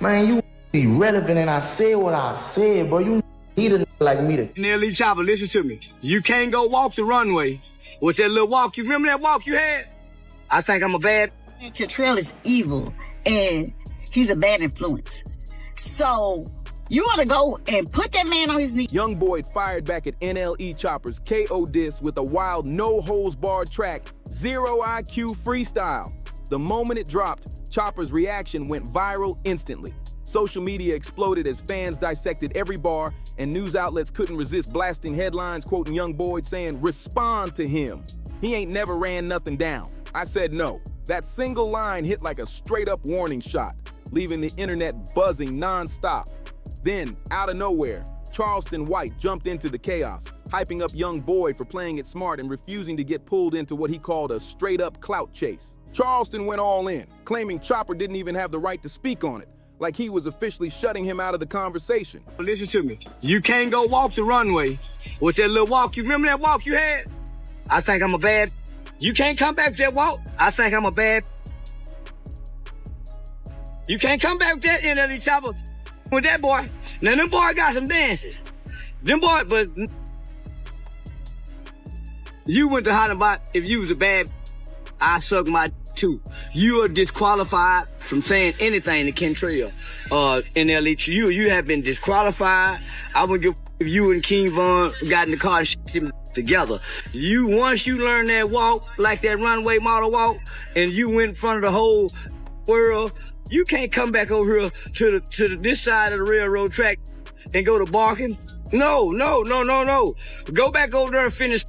Man, you be relevant, and I said what I said, bro. You need a like me to. NLE Choppa, listen to me. You can't go walk the runway with that little walk. You remember that walk you had? I think I'm a bad. Cantrell is evil, and he's a bad influence. So you want to go and put that man on his knee. YoungBoy fired back at NLE Choppa's KO diss with a wild, no-holds-barred track, Zero IQ Freestyle. The moment it dropped, Choppa's reaction went viral instantly. Social media exploded as fans dissected every bar, and news outlets couldn't resist blasting headlines quoting YoungBoy saying, "Respond to him. He ain't never ran nothing down." I said no. That single line hit like a straight-up warning shot, leaving the internet buzzing non-stop. Then, out of nowhere, Charleston White jumped into the chaos, hyping up YoungBoy for playing it smart and refusing to get pulled into what he called a straight-up clout chase. Charleston went all in, claiming Choppa didn't even have the right to speak on it, like he was officially shutting him out of the conversation. Listen to me. You can't go walk the runway with that little walk. You remember that walk you had? I think I'm a bad. You can't come back with that walk. I think I'm a bad. You can't come back with that NLE Choppa with that boy. Now them boy got some dances. Them boy, but you went to holler about if you was a bad, I suck my too. You are disqualified from saying anything to Cantrell. NLE, you have been disqualified. I wouldn't give if you and King Von got in the car and shit him together. Once you learn that walk, like that runway model walk, and you went in front of the whole world, you can't come back over here to this side of the railroad track and go to barking. No. Go back over there and finish,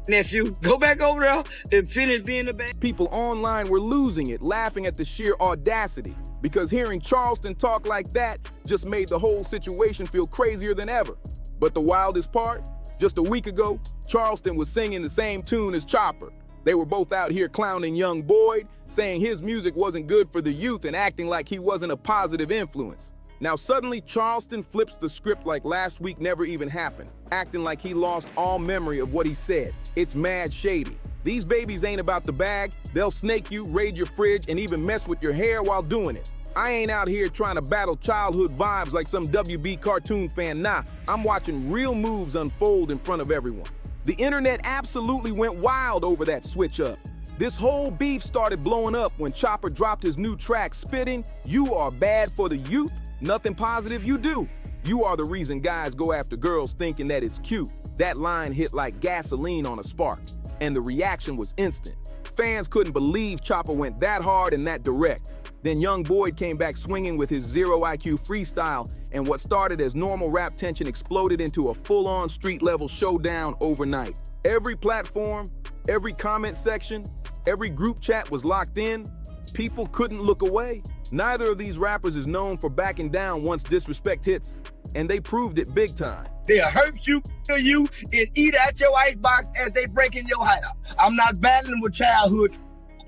nephew. Go back over there and finish being the bad. People online were losing it, laughing at the sheer audacity, because hearing Charleston talk like that just made the whole situation feel crazier than ever. But the wildest part? Just a week ago, Charleston was singing the same tune as Choppa. They were both out here clowning YoungBoy, saying his music wasn't good for the youth and acting like he wasn't a positive influence. Now suddenly Charleston flips the script like last week never even happened, acting like he lost all memory of what he said. It's mad shady. These babies ain't about the bag. They'll snake you, raid your fridge, and even mess with your hair while doing it. I ain't out here trying to battle childhood vibes like some WB cartoon fan. Nah, I'm watching real moves unfold in front of everyone. The internet absolutely went wild over that switch up. This whole beef started blowing up when Choppa dropped his new track spitting, "You are bad for the youth, nothing positive you do. You are the reason guys go after girls thinking that it's cute." That line hit like gasoline on a spark, and the reaction was instant. Fans couldn't believe Choppa went that hard and that direct. Then YoungBoy came back swinging with his Zero IQ Freestyle, and what started as normal rap tension exploded into a full-on street-level showdown overnight. Every platform, every comment section, every group chat was locked in. People couldn't look away. Neither of these rappers is known for backing down once disrespect hits, and they proved it big time. They'll hurt you, kill you, and eat out your icebox as they break in your house. I'm not battling with childhood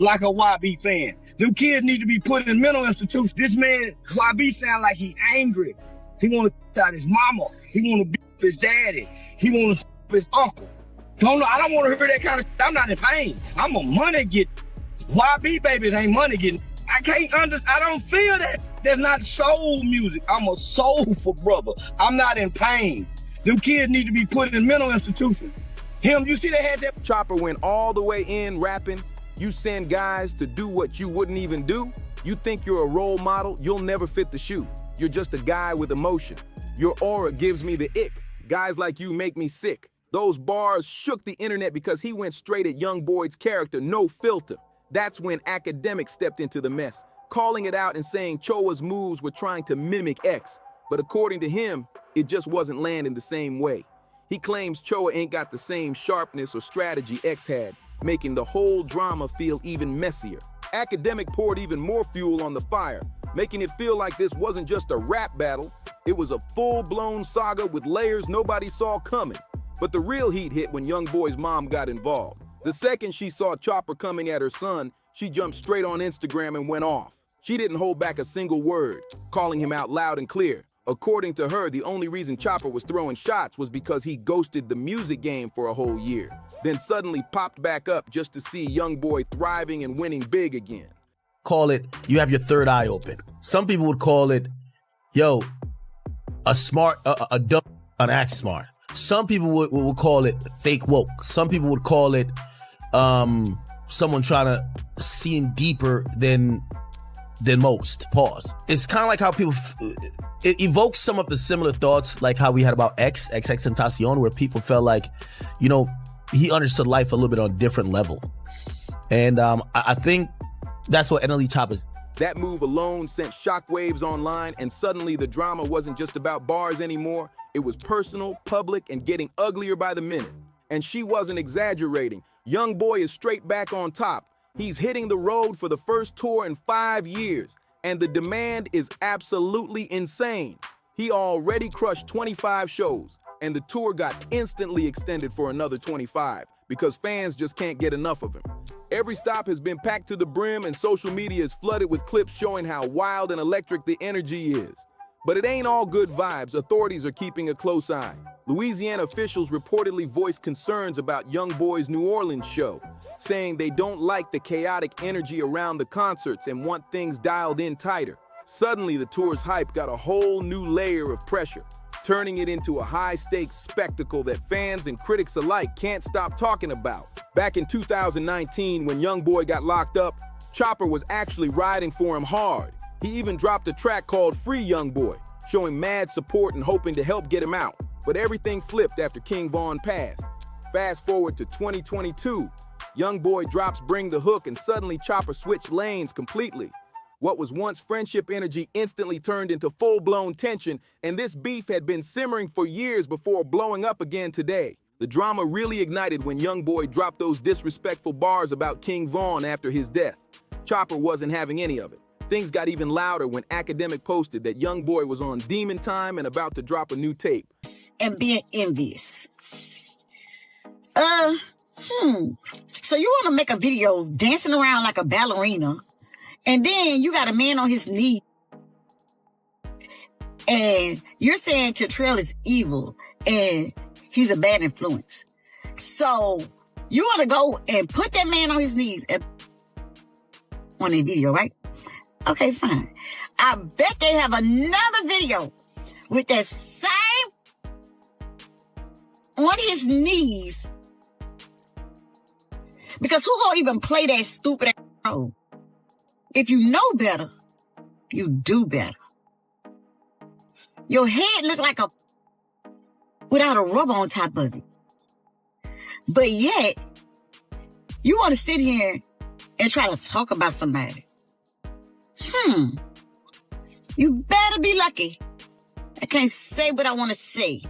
like a YB fan. Them kids need to be put in mental institutions. This man, YB, sound like he angry. He want to out his mama. He want to beat his daddy. He want to his uncle. I don't want to hear that kind of shit. I'm not in pain. I'm a money get. YB babies ain't money getting. I don't feel that. That's not soul music. I'm a soulful brother. I'm not in pain. Them kids need to be put in mental institutions. You see they had that. Choppa went all the way in rapping. You send guys to do what you wouldn't even do? You think you're a role model? You'll never fit the shoe. You're just a guy with emotion. Your aura gives me the ick. Guys like you make me sick. Those bars shook the internet because he went straight at YoungBoy's character, no filter. That's when academics stepped into the mess, calling it out and saying Choa's moves were trying to mimic X. But according to him, it just wasn't landing the same way. He claims Choa ain't got the same sharpness or strategy X had, making the whole drama feel even messier. Academic poured even more fuel on the fire, making it feel like this wasn't just a rap battle, it was a full-blown saga with layers nobody saw coming. But the real heat hit when YoungBoy's mom got involved. The second she saw Choppa coming at her son, she jumped straight on Instagram and went off. She didn't hold back a single word, calling him out loud and clear. According to her, the only reason Choppa was throwing shots was because he ghosted the music game for a whole year, then suddenly popped back up just to see YoungBoy thriving and winning big again. Call it, you have your third eye open. Some people would call it, yo, a smart, a dumb, an act smart. Some people would call it fake woke. Some people would call it someone trying to seem deeper than most. Pause. It's kind of like how people, it evokes some of the similar thoughts like how we had about XXXTentacion, where people felt like, you know, he understood life a little bit on a different level. And I think that's what NLE Choppa is. That move alone sent shockwaves online, and suddenly the drama wasn't just about bars anymore. It was personal, public, and getting uglier by the minute. And she wasn't exaggerating. YoungBoy is straight back on top. He's hitting the road for the first tour in 5 years, and the demand is absolutely insane. He already crushed 25 shows, and the tour got instantly extended for another 25 because fans just can't get enough of him. Every stop has been packed to the brim, and social media is flooded with clips showing how wild and electric the energy is. But it ain't all good vibes. Authorities are keeping a close eye. Louisiana officials reportedly voiced concerns about YoungBoy's New Orleans show, saying they don't like the chaotic energy around the concerts and want things dialed in tighter. Suddenly, the tour's hype got a whole new layer of pressure, turning it into a high-stakes spectacle that fans and critics alike can't stop talking about. Back in 2019, when YoungBoy got locked up, Choppa was actually riding for him hard. He even dropped a track called Free YoungBoy, showing mad support and hoping to help get him out. But everything flipped after King Von passed. Fast forward to 2022, YoungBoy drops Bring the Hook, and suddenly Choppa switched lanes completely. What was once friendship energy instantly turned into full-blown tension, and this beef had been simmering for years before blowing up again today. The drama really ignited when YoungBoy dropped those disrespectful bars about King Von after his death. Choppa wasn't having any of it. Things got even louder when Academic posted that YoungBoy was on demon time and about to drop a new tape. And being envious. So you want to make a video dancing around like a ballerina, and then you got a man on his knee, and you're saying Cantrell is evil and he's a bad influence. So you want to go and put that man on his knees on a video, right? Okay, fine. I bet they have another video with that same on his knees. Because who gonna even play that stupid ass role? If you know better, you do better. Your head look like a without a rubber on top of it. But yet, you want to sit here and try to talk about somebody. You better be lucky. I can't say what I want to say.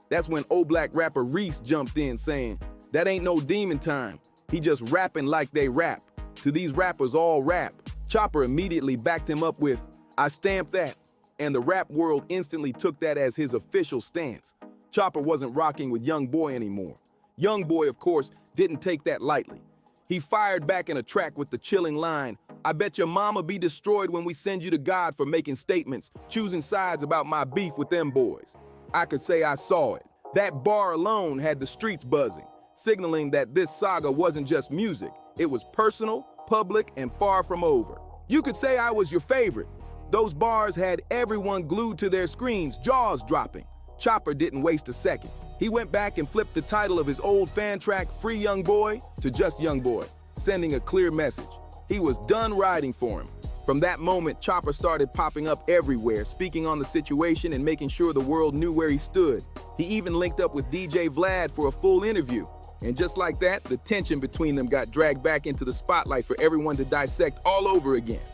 That's when old black rapper Reese jumped in saying, that ain't no demon time. He just rapping like they rap. To these rappers all rap. Choppa immediately backed him up with, I stamped that. And the rap world instantly took that as his official stance. Choppa wasn't rocking with YoungBoy anymore. YoungBoy, of course, didn't take that lightly. He fired back in a track with the chilling line, I bet your mama be destroyed when we send you to God for making statements, choosing sides about my beef with them boys. I could say I saw it. That bar alone had the streets buzzing, signaling that this saga wasn't just music. It was personal, public, and far from over. You could say I was your favorite. Those bars had everyone glued to their screens, jaws dropping. Choppa didn't waste a second. He went back and flipped the title of his old fan track, Free YoungBoy, to just YoungBoy, sending a clear message. He was done riding for him. From that moment, Choppa started popping up everywhere, speaking on the situation and making sure the world knew where he stood. He even linked up with DJ Vlad for a full interview. And just like that, the tension between them got dragged back into the spotlight for everyone to dissect all over again.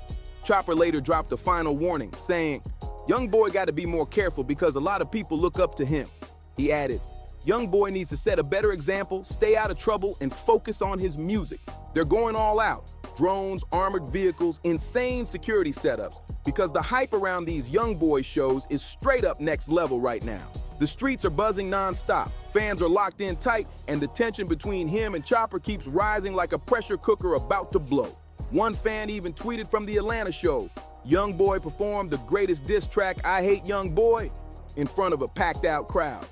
Choppa later dropped a final warning, saying, YoungBoy got to be more careful because a lot of people look up to him. He added, YoungBoy needs to set a better example, stay out of trouble, and focus on his music. They're going all out. Drones, armored vehicles, insane security setups, because the hype around these YoungBoy shows is straight up next level right now. The streets are buzzing non-stop, fans are locked in tight, and the tension between him and Choppa keeps rising like a pressure cooker about to blow. One fan even tweeted from the Atlanta show, YoungBoy performed the greatest diss track, I Hate YoungBoy, in front of a packed out crowd.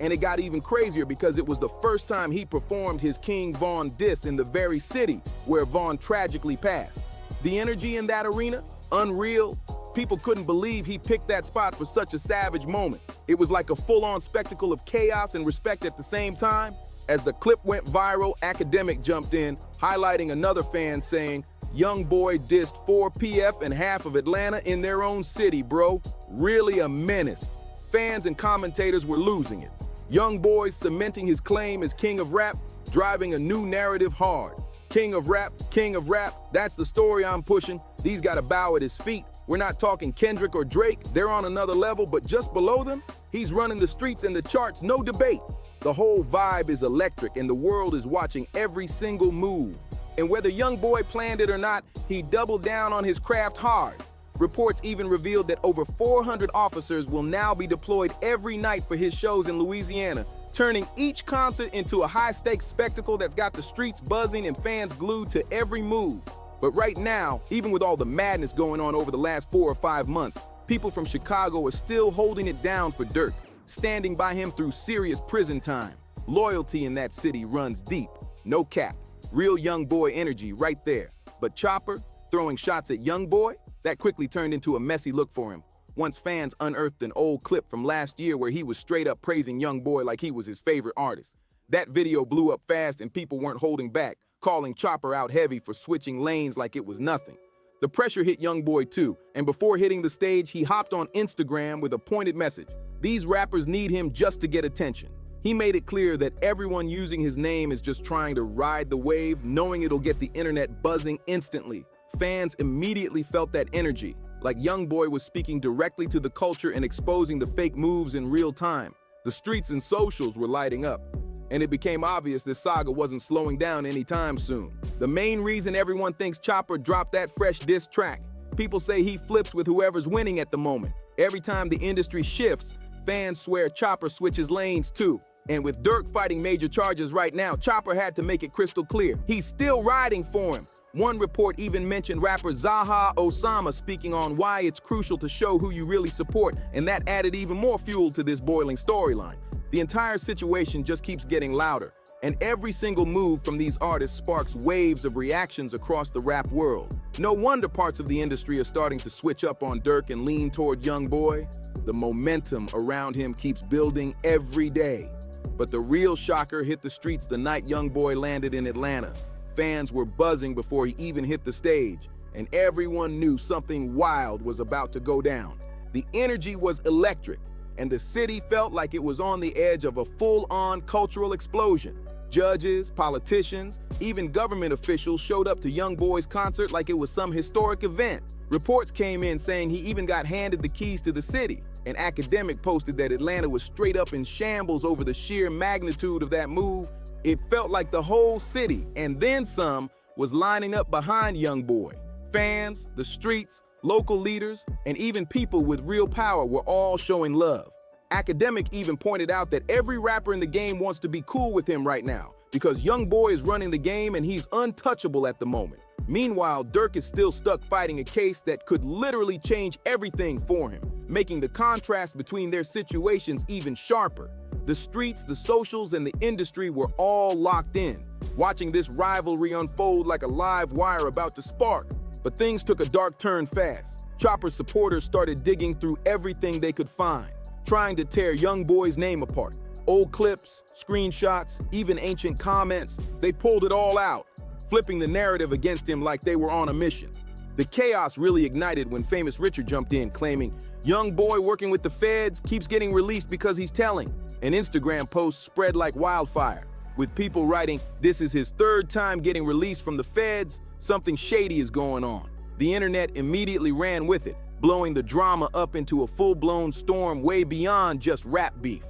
And it got even crazier because it was the first time he performed his King Von diss in the very city where Von tragically passed. The energy in that arena, unreal, People couldn't believe he picked that spot for such a savage moment. It was like a full-on spectacle of chaos and respect at the same time. As the clip went viral, Academic jumped in, highlighting another fan saying, "YoungBoy dissed 4 PF and half of Atlanta in their own city, bro. Really a menace." Fans and commentators were losing it. YoungBoy cementing his claim as king of rap, driving a new narrative hard. King of rap, that's the story I'm pushing. These gotta bow at his feet. We're not talking Kendrick or Drake, they're on another level, but just below them, he's running the streets and the charts, no debate. The whole vibe is electric and the world is watching every single move. And whether YoungBoy planned it or not, he doubled down on his craft hard. Reports even revealed that over 400 officers will now be deployed every night for his shows in Louisiana, turning each concert into a high-stakes spectacle that's got the streets buzzing and fans glued to every move. But right now, even with all the madness going on over the last 4 or 5 months, people from Chicago are still holding it down for Dirk, standing by him through serious prison time. Loyalty in that city runs deep, no cap. Real YoungBoy energy right there. But Chopper, throwing shots at YoungBoy, that quickly turned into a messy look for him. Once fans unearthed an old clip from last year where he was straight up praising YoungBoy like he was his favorite artist. That video blew up fast and people weren't holding back, calling Chopper out heavy for switching lanes like it was nothing. The pressure hit YoungBoy too, and before hitting the stage, he hopped on Instagram with a pointed message. These rappers need him just to get attention. He made it clear that everyone using his name is just trying to ride the wave, knowing it'll get the internet buzzing instantly. Fans immediately felt that energy, like YoungBoy was speaking directly to the culture and exposing the fake moves in real time. The streets and socials were lighting up, and it became obvious this saga wasn't slowing down anytime soon. The main reason everyone thinks Chopper dropped that fresh diss track. People say he flips with whoever's winning at the moment. Every time the industry shifts, fans swear Chopper switches lanes too. And with Dirk fighting major charges right now, Chopper had to make it crystal clear. He's still riding for him. One report even mentioned rapper Zaha Osama speaking on why it's crucial to show who you really support, and that added even more fuel to this boiling storyline. The entire situation just keeps getting louder, and every single move from these artists sparks waves of reactions across the rap world. No wonder parts of the industry are starting to switch up on Dirk and lean toward YoungBoy. The momentum around him keeps building every day. But the real shocker hit the streets the night YoungBoy landed in Atlanta. Fans were buzzing before he even hit the stage, and everyone knew something wild was about to go down. The energy was electric, and the city felt like it was on the edge of a full-on cultural explosion. Judges, politicians, even government officials showed up to YoungBoy's concert like it was some historic event. Reports came in saying he even got handed the keys to the city. An Academic posted that Atlanta was straight up in shambles over the sheer magnitude of that move. It felt like the whole city, and then some, was lining up behind YoungBoy. Fans, the streets, local leaders, and even people with real power were all showing love. Academic even pointed out that every rapper in the game wants to be cool with him right now, because YoungBoy is running the game and he's untouchable at the moment. Meanwhile, Dirk is still stuck fighting a case that could literally change everything for him, making the contrast between their situations even sharper. The streets, the socials, and the industry were all locked in, watching this rivalry unfold like a live wire about to spark. But things took a dark turn fast. Chopper's supporters started digging through everything they could find, trying to tear YoungBoy's name apart. Old clips, screenshots, even ancient comments, they pulled it all out, flipping the narrative against him like they were on a mission. The chaos really ignited when Famous Richard jumped in, claiming, "YoungBoy working with the feds keeps getting released because he's telling." An Instagram post spread like wildfire, with people writing, "This is his 3rd time getting released from the feds. Something shady is going on." The internet immediately ran with it, blowing the drama up into a full-blown storm way beyond just rap beef.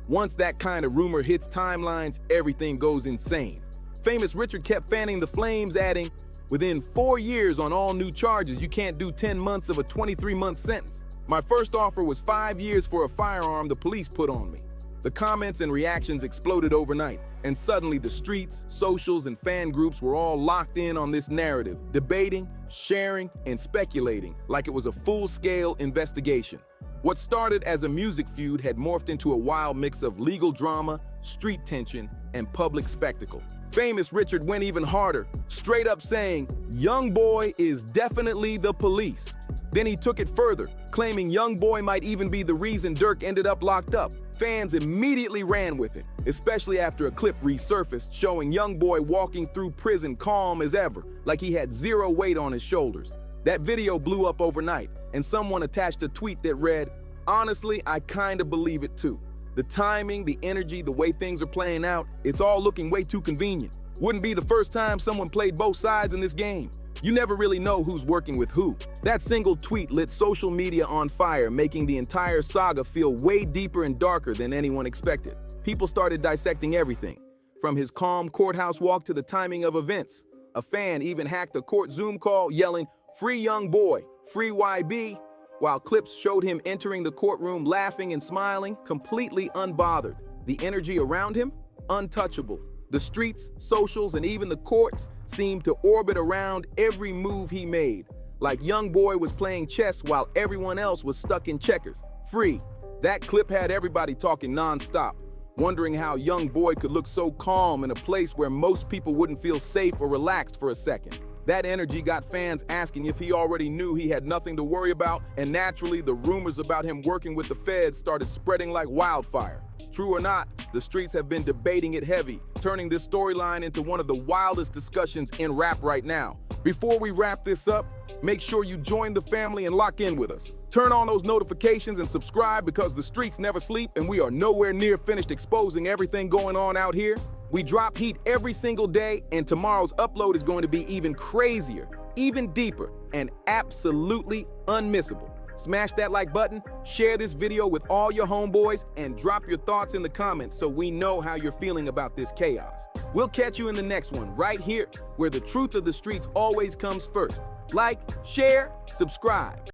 Once that kind of rumor hits timelines, everything goes insane. Famous Richard kept fanning the flames, adding, "Within 4 years on all new charges, you can't do 10 months of a 23-month sentence. My first offer was 5 years for a firearm the police put on me." The comments and reactions exploded overnight, and suddenly the streets, socials, and fan groups were all locked in on this narrative, debating, sharing, and speculating like it was a full-scale investigation. What started as a music feud had morphed into a wild mix of legal drama, street tension, and public spectacle. Famous Richard went even harder, straight up saying, "YoungBoy is definitely the police." Then he took it further, claiming YoungBoy might even be the reason Dirk ended up locked up. Fans immediately ran with it, especially after a clip resurfaced showing YoungBoy walking through prison calm as ever, like he had zero weight on his shoulders. That video blew up overnight, and someone attached a tweet that read, "Honestly, I kinda believe it too. The timing, the energy, the way things are playing out, it's all looking way too convenient. Wouldn't be the first time someone played both sides in this game. You never really know who's working with who." That single tweet lit social media on fire, making the entire saga feel way deeper and darker than anyone expected. People started dissecting everything, from his calm courthouse walk to the timing of events. A fan even hacked a court Zoom call yelling, "Free YoungBoy, free YB," while clips showed him entering the courtroom laughing and smiling, completely unbothered. The energy around him? Untouchable. The streets, socials, and even the courts seemed to orbit around every move he made, like YoungBoy was playing chess while everyone else was stuck in checkers. Free. That clip had everybody talking nonstop, wondering how YoungBoy could look so calm in a place where most people wouldn't feel safe or relaxed for a second. That energy got fans asking if he already knew he had nothing to worry about, and naturally, the rumors about him working with the feds started spreading like wildfire. True or not, the streets have been debating it heavy, turning this storyline into one of the wildest discussions in rap right now. Before we wrap this up, make sure you join the family and lock in with us. Turn on those notifications and subscribe, because the streets never sleep and we are nowhere near finished exposing everything going on out here. We drop heat every single day, and tomorrow's upload is going to be even crazier, even deeper, and absolutely unmissable. Smash that like button, share this video with all your homeboys, and drop your thoughts in the comments so we know how you're feeling about this chaos. We'll catch you in the next one right here, where the truth of the streets always comes first. Like, share, subscribe.